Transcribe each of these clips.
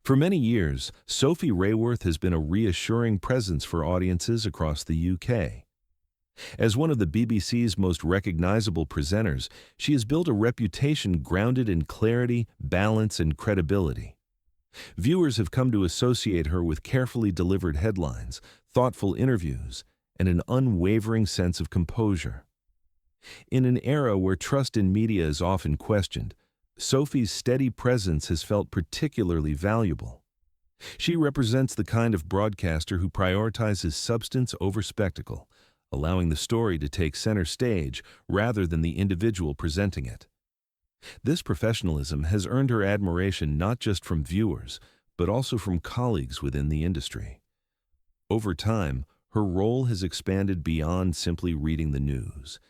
For many years, Sophie Raworth has been a reassuring presence for audiences across the UK. As one of the BBC's most recognizable presenters, she has built a reputation grounded in clarity, balance, and credibility. Viewers have come to associate her with carefully delivered headlines, thoughtful interviews, and an unwavering sense of composure. In an era where trust in media is often questioned, Sophie's steady presence has felt particularly valuable. She represents the kind of broadcaster who prioritizes substance over spectacle, allowing the story to take center stage rather than the individual presenting it. This professionalism has earned her admiration not just from viewers, but also from colleagues within the industry. Over time, her role has expanded beyond simply reading the news.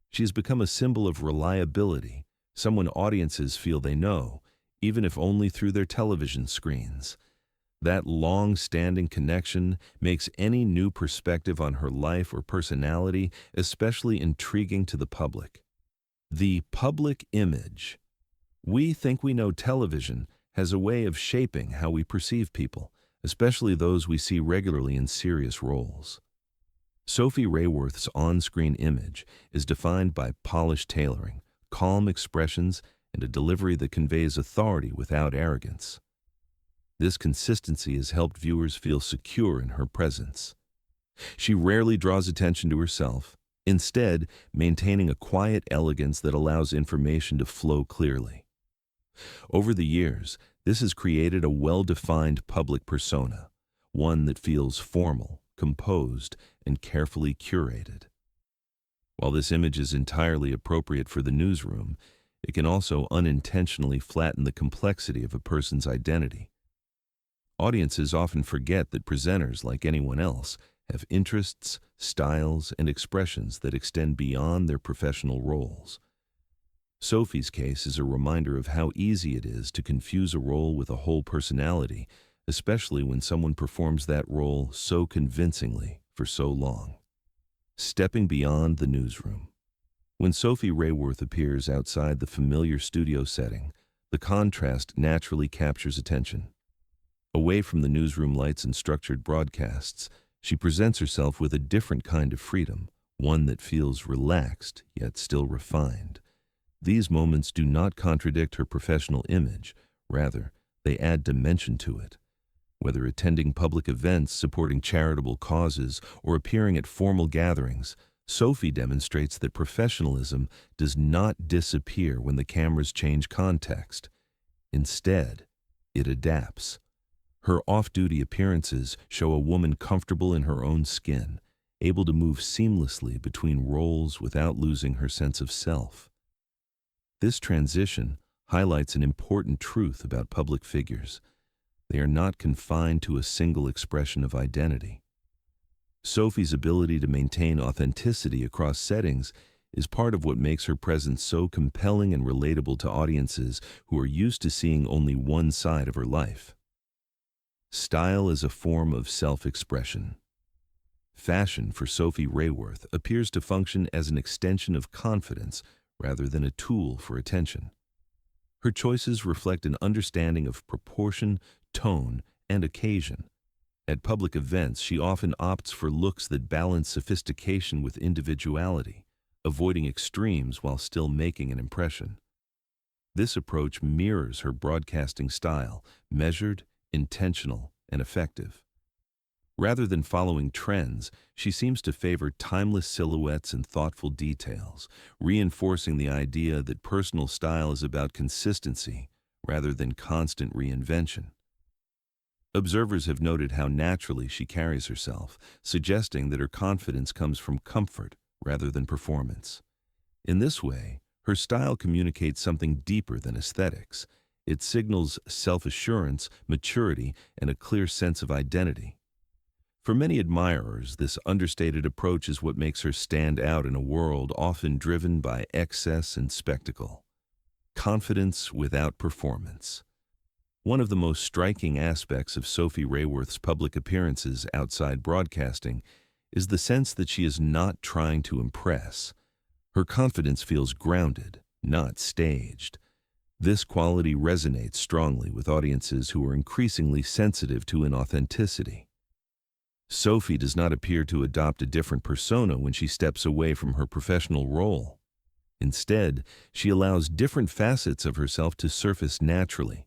She has become a symbol of reliability, someone audiences feel they know, even if only through their television screens. That long-standing connection makes any new perspective on her life or personality especially intriguing to the public. The public image. We think we know television has a way of shaping how we perceive people, especially those we see regularly in serious roles. Sophie Raworth's on-screen image is defined by polished tailoring, calm expressions, and a delivery that conveys authority without arrogance. This consistency has helped viewers feel secure in her presence. She rarely draws attention to herself, instead maintaining a quiet elegance that allows information to flow clearly. Over the years, this has created a well-defined public persona, one that feels formal, composed, and carefully curated. While this image is entirely appropriate for the newsroom, it can also unintentionally flatten the complexity of a person's identity. Audiences often forget that presenters, like anyone else, have interests, styles, and expressions that extend beyond their professional roles. Sophie's case is a reminder of how easy it is to confuse a role with a whole personality, especially when someone performs that role so convincingly for so long. Stepping beyond the newsroom. When Sophie Raworth appears outside the familiar studio setting, the contrast naturally captures attention. Away from the newsroom lights and structured broadcasts, she presents herself with a different kind of freedom, one that feels relaxed yet still refined. These moments do not contradict her professional image, rather, they add dimension to it. Whether attending public events, supporting charitable causes, or appearing at formal gatherings, Sophie demonstrates that professionalism does not disappear when the cameras change context. Instead, it adapts. Her off-duty appearances show a woman comfortable in her own skin, able to move seamlessly between roles without losing her sense of self. This transition highlights an important truth about public figures. They are not confined to a single expression of identity. Sophie's ability to maintain authenticity across settings is part of what makes her presence so compelling and relatable to audiences who are used to seeing only one side of her life. Style is a form of self-expression. Fashion for Sophie Raworth appears to function as an extension of confidence rather than a tool for attention. Her choices reflect an understanding of proportion, tone, and occasion. At public events, she often opts for looks that balance sophistication with individuality, avoiding extremes while still making an impression. This approach mirrors her broadcasting style, measured, intentional, and effective. Rather than following trends, she seems to favor timeless silhouettes and thoughtful details, reinforcing the idea that personal style is about consistency rather than constant reinvention. Observers have noted how naturally she carries herself, suggesting that her confidence comes from comfort rather than performance. In this way, her style communicates something deeper than aesthetics. It signals self-assurance, maturity, and a clear sense of identity. For many admirers, this understated approach is what makes her stand out in a world often driven by excess and spectacle. Confidence without performance. One of the most striking aspects of Sophie Raworth's public appearances outside broadcasting is the sense that she is not trying to impress. Her confidence feels grounded, not staged. This quality resonates strongly with audiences who are increasingly sensitive to inauthenticity. Sophie does not appear to adopt a different persona when she steps away from her professional role. Instead, she allows different facets of herself to surface naturally.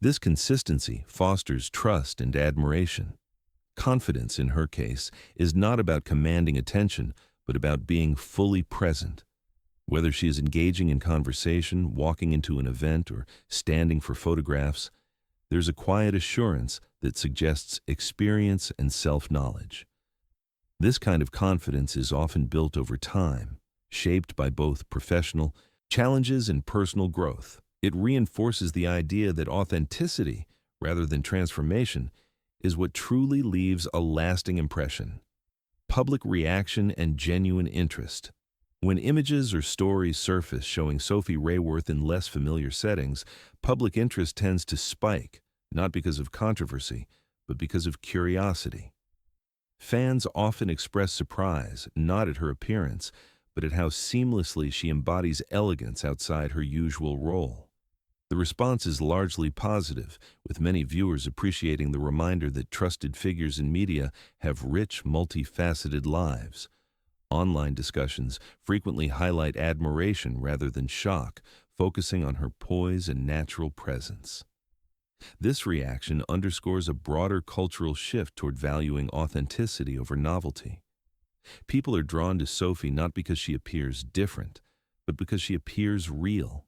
This consistency fosters trust and admiration. Confidence, in her case, is not about commanding attention, but about being fully present. Whether she is engaging in conversation, walking into an event, or standing for photographs, there's a quiet assurance that suggests experience and self-knowledge. This kind of confidence is often built over time, shaped by both professional challenges and personal growth. It reinforces the idea that authenticity, rather than transformation, is what truly leaves a lasting impression. Public reaction and genuine interest. When images or stories surface showing Sophie Raworth in less familiar settings, public interest tends to spike, not because of controversy, but because of curiosity. Fans often express surprise, not at her appearance, but at how seamlessly she embodies elegance outside her usual role. The response is largely positive, with many viewers appreciating the reminder that trusted figures in media have rich, multifaceted lives. Online discussions frequently highlight admiration rather than shock, focusing on her poise and natural presence. This reaction underscores a broader cultural shift toward valuing authenticity over novelty. People are drawn to Sophie not because she appears different, but because she appears real.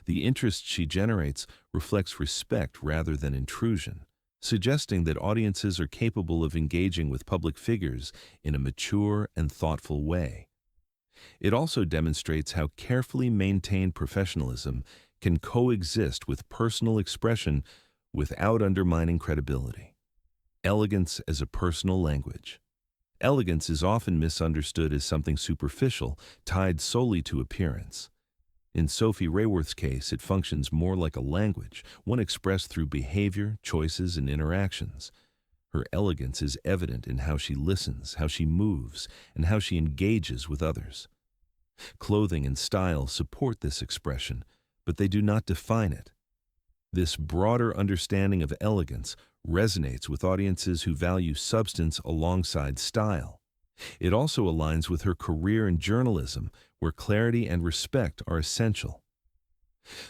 The interest she generates reflects respect rather than intrusion, suggesting that audiences are capable of engaging with public figures in a mature and thoughtful way. It also demonstrates how carefully maintained professionalism can coexist with personal expression without undermining credibility. Elegance as a personal language. Elegance is often misunderstood as something superficial, tied solely to appearance. In Sophie Raworth's case, it functions more like a language, one expressed through behavior, choices, and interactions. Her elegance is evident in how she listens, how she moves, and how she engages with others. Clothing and style support this expression, but they do not define it. This broader understanding of elegance resonates with audiences who value substance alongside style. It also aligns with her career in journalism, where clarity and respect are essential.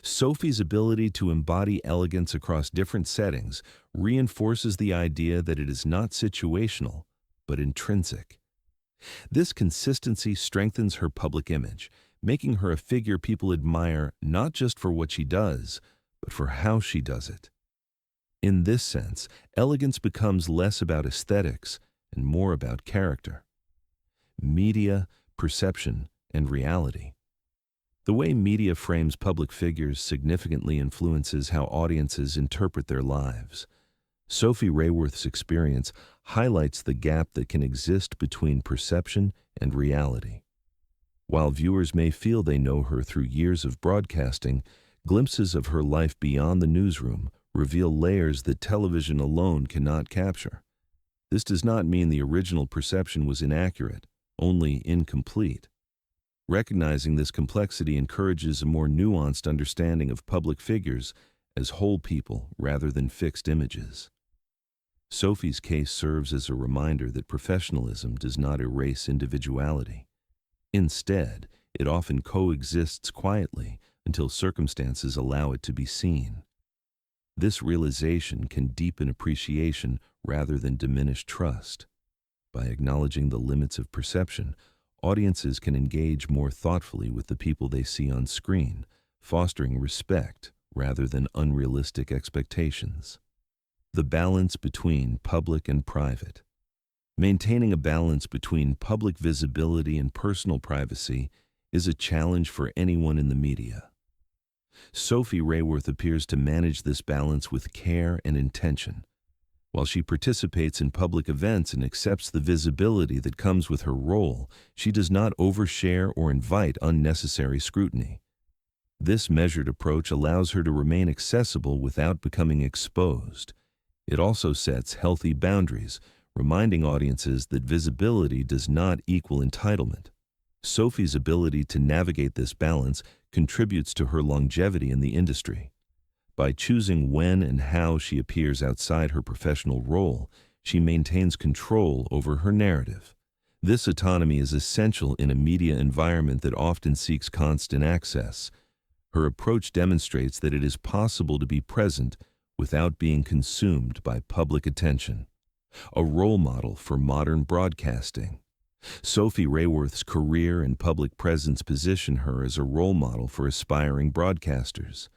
Sophie's ability to embody elegance across different settings reinforces the idea that it is not situational, but intrinsic. This consistency strengthens her public image, making her a figure people admire not just for what she does, but for how she does it. In this sense, elegance becomes less about aesthetics and more about character. Media, perception, and reality. The way media frames public figures significantly influences how audiences interpret their lives. Sophie Raworth's experience highlights the gap that can exist between perception and reality. While viewers may feel they know her through years of broadcasting, glimpses of her life beyond the newsroom reveal layers that television alone cannot capture. This does not mean the original perception was inaccurate, only incomplete. Recognizing this complexity encourages a more nuanced understanding of public figures as whole people rather than fixed images. Sophie's case serves as a reminder that professionalism does not erase individuality. Instead, it often coexists quietly until circumstances allow it to be seen. This realization can deepen appreciation rather than diminish trust. By acknowledging the limits of perception, audiences can engage more thoughtfully with the people they see on screen, fostering respect rather than unrealistic expectations. The balance between public and private. Maintaining a balance between public visibility and personal privacy is a challenge for anyone in the media. Sophie Raworth appears to manage this balance with care and intention. While she participates in public events and accepts the visibility that comes with her role, she does not overshare or invite unnecessary scrutiny. This measured approach allows her to remain accessible without becoming exposed. It also sets healthy boundaries, reminding audiences that visibility does not equal entitlement. Sophie's ability to navigate this balance contributes to her longevity in the industry. By choosing when and how she appears outside her professional role, she maintains control over her narrative. This autonomy is essential in a media environment that often seeks constant access. Her approach demonstrates that it is possible to be present without being consumed by public attention. A role model for modern broadcasting. Sophie Raworth's career and public presence position her as a role model for aspiring broadcasters.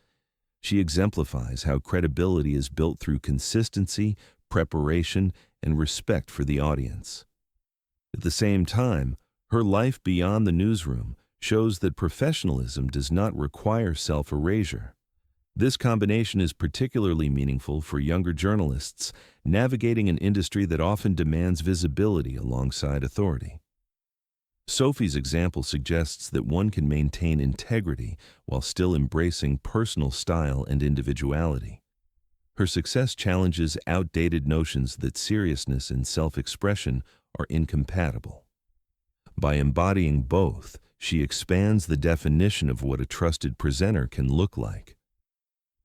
She exemplifies how credibility is built through consistency, preparation, and respect for the audience. At the same time, her life beyond the newsroom shows that professionalism does not require self-erasure. This combination is particularly meaningful for younger journalists navigating an industry that often demands visibility alongside authority. Sophie's example suggests that one can maintain integrity while still embracing personal style and individuality. Her success challenges outdated notions that seriousness and self-expression are incompatible. By embodying both, she expands the definition of what a trusted presenter can look like.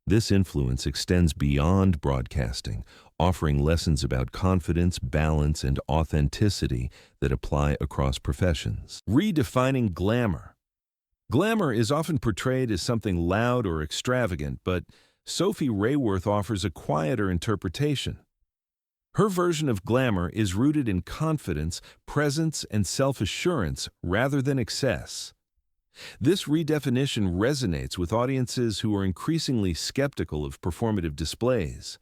This influence extends beyond broadcasting, offering lessons about confidence, balance, and authenticity that apply across professions. Redefining glamour. Glamour is often portrayed as something loud or extravagant, but Sophie Raworth offers a quieter interpretation. Her version of glamour is rooted in confidence, presence, and self-assurance rather than excess. This redefinition resonates with audiences who are increasingly skeptical of performative displays.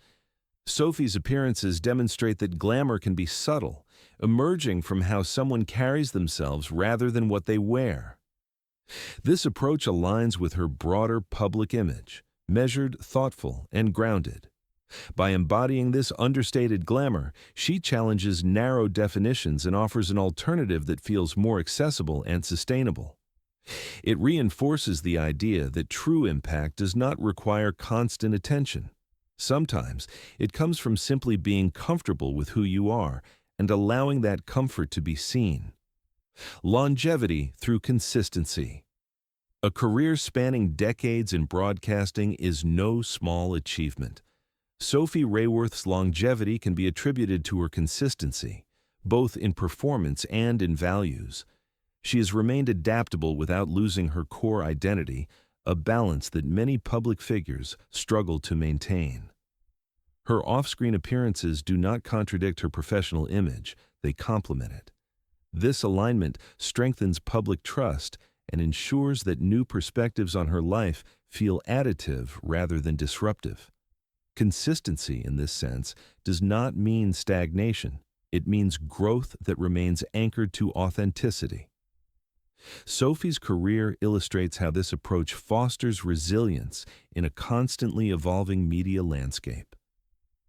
Sophie's appearances demonstrate that glamour can be subtle, emerging from how someone carries themselves rather than what they wear. This approach aligns with her broader public image, measured, thoughtful, and grounded. By embodying this understated glamour, she challenges narrow definitions and offers an alternative that feels more accessible and sustainable. It reinforces the idea that true impact does not require constant attention. Sometimes it comes from simply being comfortable with who you are and allowing that comfort to be seen. Longevity through consistency. A career spanning decades in broadcasting is no small achievement. Sophie Raworth's longevity can be attributed to her consistency, both in performance and in values. She has remained adaptable without losing her core identity, a balance that many public figures struggle to maintain. Her off-screen appearances do not contradict her professional image, they complement it. This alignment strengthens public trust and ensures that new perspectives on her life feel additive rather than disruptive. Consistency, in this sense, does not mean stagnation. It means growth that remains anchored to authenticity. Sophie's career illustrates how this approach fosters resilience in a constantly evolving media landscape.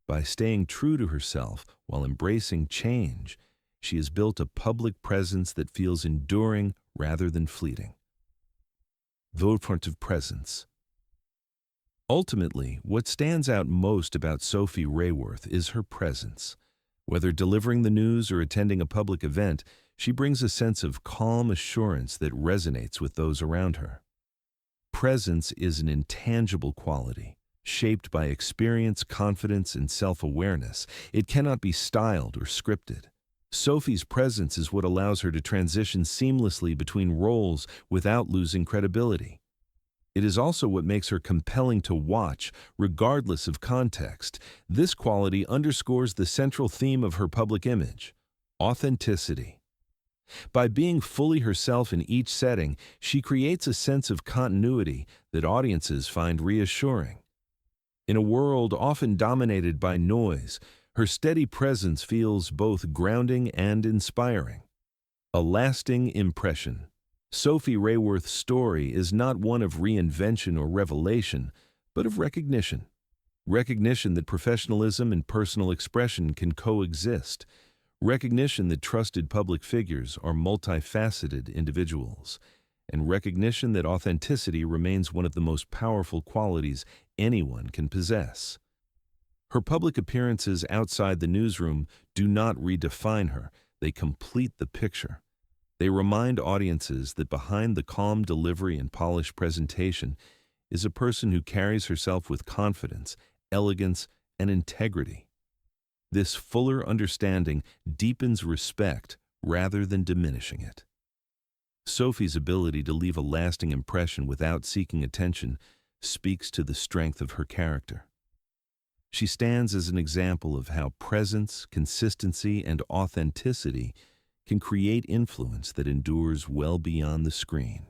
By staying true to herself while embracing change, she has built a public presence that feels enduring rather than fleeting. Votive presence. Ultimately, what stands out most about Sophie Raworth is her presence. Whether delivering the news or attending a public event, she brings a sense of calm assurance that resonates with those around her. Presence is an intangible quality, shaped by experience, confidence, and self-awareness. It cannot be styled or scripted. Sophie's presence is what allows her to transition seamlessly between roles without losing credibility. It is also what makes her compelling to watch, regardless of context. This quality underscores the central theme of her public image: authenticity. By being fully herself in each setting, she creates a sense of continuity that audiences find reassuring. In a world often dominated by noise, her steady presence feels both grounding and inspiring. A lasting impression. Sophie Raworth's story is not one of reinvention or revelation, but of recognition. Recognition that professionalism and personal expression can coexist. Recognition that trusted public figures are multifaceted individuals. And recognition that authenticity remains one of the most powerful qualities anyone can possess. Her public appearances outside the newsroom do not redefine her, they complete the picture. They remind audiences that behind the calm delivery and polished presentation is a person who carries herself with confidence, elegance, and integrity. This fuller understanding deepens respect rather than diminishing it. Sophie's ability to leave a lasting impression without seeking attention speaks to the strength of her character. She stands as an example of how presence, consistency, and authenticity can create influence that endures well beyond the screen.